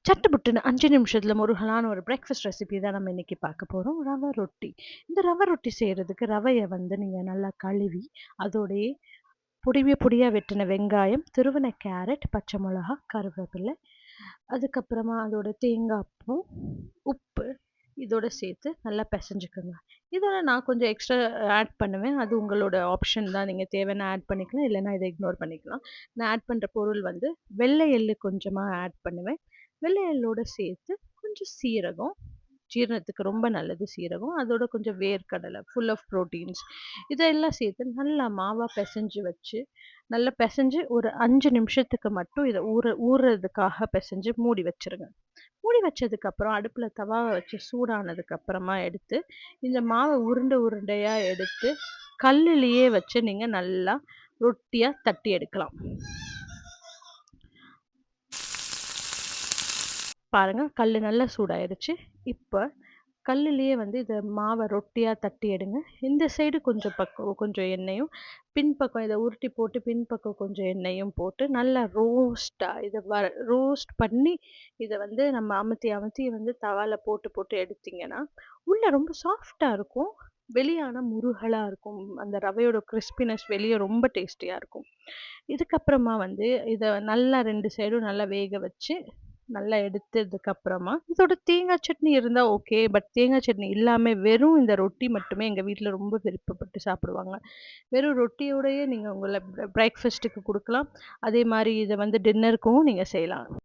சட்டு புட்டுன்னு 5 நிமிஷத்துல முருகலான ஒரு பிரேக்ஃபாஸ்ட் ரெசிபி தான் நம்ம இன்னைக்கு பார்க்க போறோம். ரவா ரொட்டி. இந்த ரவா ரொட்டி செய்றதுக்கு ரவைய வந்து நீங்க நல்லா கழுவி, அதோடயே பொடியா வெட்டின வெங்காயம், துருவன கேரட், பச்சை மிளகா, கருவேப்பிலை, அதுக்கப்புறமா அதோட தேங்காய் பூ, உப்பு இதோட சேர்த்து நல்லா பெசஞ்சுக்கங்க. இதோட நான் கொஞ்சம் எக்ஸ்ட்ரா ஆட் பண்ணுவேன். அது உங்களோட ஆப்ஷன் தான். நீங்க தேவைன்னா ஆட் பண்ணிக்கலாம். இல்லன்னா இத இக்னோர் பண்ணிக்கலாம். நான் ஆட் பண்ற பொருள் வந்து வெள்ளை எள்ளு கொஞ்சமா ஆட் பண்ணுவேன். வெள்ளை எள்ளோட சேர்த்து கொஞ்சம் சீரகம், ஜீரணத்துக்கு ரொம்ப நல்லது சீரகம். அதோட கொஞ்சம் வேர்க்கடலை, ஃபுல் ஆஃப் புரோட்டீன்ஸ். இதெல்லாம் சேர்த்து நல்லா மாவா பெசஞ்சு வச்சு, நல்லா பெசஞ்சு ஒரு 5 நிமிஷத்துக்கு மட்டும் இத ஊறுறதுக்காக பெசஞ்சு மூடி வச்சுருங்க. மூடி வச்சதுக்கப்புறம் அடுப்புல தவாவ வச்சு சூடானதுக்கு அப்புறமா எடுத்து, இந்த மாவ உருண்டையா எடுத்து, கல்லுலயே வச்சு நீங்க நல்லா ரொட்டியா தட்டி எடுக்கலாம். பாருங்க, கல்லு நல்லா சூடாயிருச்சு. இப்ப கல்லுலயே வந்து இத மாவ ரொட்டியா தட்டி எடுங்க. இந்த சைடு கொஞ்சம் பக்கம் கொஞ்சம் எண்ணெயும், பின்பக்கம் இத உருட்டி போட்டு பின்பக்கம் கொஞ்சம் எண்ணெயும் போட்டு நல்லா ரோஸ்ட் பண்ணி இத வந்து நம்ம அமுத்தி வந்து தவால போட்டு எடுத்தீங்கன்னா, உள்ள ரொம்ப சாஃப்ட்டா இருக்கும். வெளிய ஆனா முருகலா இருக்கும். அந்த ரவையோட கிரிஸ்பினஸ் வெளிய ரொம்ப டேஸ்டியா இருக்கும். இதுக்கப்புறமா வந்து இத நல்லா 2 சைடும் நல்லா வேக வச்சு நல்லா எடுத்ததுக்கு அப்புறமா, இதோட தேங்காய் சட்னி இருந்தா ஓகே. பட் தேங்காய் சட்னி இல்லாம வெறும் இந்த ரொட்டி மட்டுமே எங்க வீட்ல ரொம்ப விருப்பப்பட்டு சாப்பிடுவாங்க. வெறும் ரொட்டியோடயே நீங்க உங்கள பிரேக்ஃபாஸ்ட்டுக்கு குடுக்கலாம். அதே மாரி இத வந்து டின்னருக்கும் நீங்க செய்யலாம்.